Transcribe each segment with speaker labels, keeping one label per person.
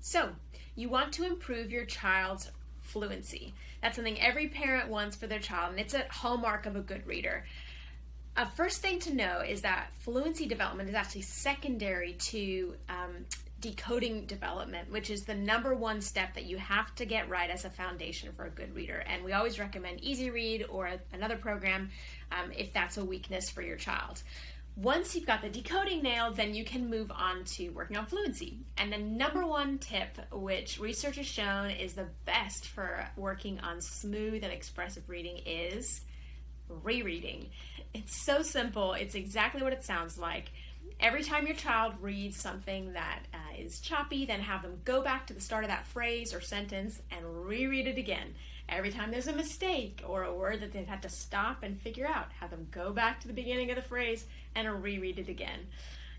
Speaker 1: So, you want to improve your child's fluency. That's something every parent wants for their child, and it's a hallmark of a good reader. A first thing to know is that fluency development is actually secondary to decoding development, which is the number one step that you have to get right as a foundation for a good reader. And we always recommend Easyread or another program if that's a weakness for your child. Once you've got the decoding nailed, then you can move on to working on fluency. And the number one tip, which research has shown is the best for working on smooth and expressive reading, is rereading. It's so simple. It's exactly what it sounds like. Every time your child reads something that is choppy, then have them go back to the start of that phrase or sentence and reread it again. Every time there's a mistake or a word that they've had to stop and figure out, have them go back to the beginning of the phrase and reread it again.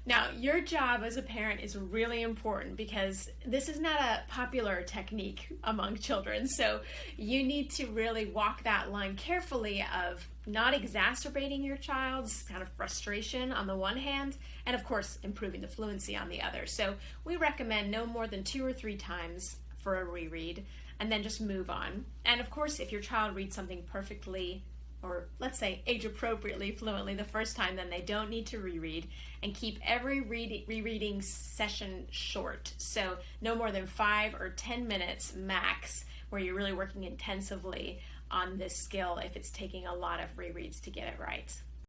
Speaker 1: Now, your job as a parent is really important because this is not a popular technique among children. So you need to really walk that line carefully of not exacerbating your child's kind of frustration on the one hand, and of course, improving the fluency on the other. So we recommend no more than 2 or 3 times for a reread, and then just move on. And of course, if your child reads something perfectly, or let's say age appropriately, fluently the first time, then they don't need to reread, and keep every rereading session short. So no more than 5 or 10 minutes max, where you're really working intensively on this skill if it's taking a lot of rereads to get it right.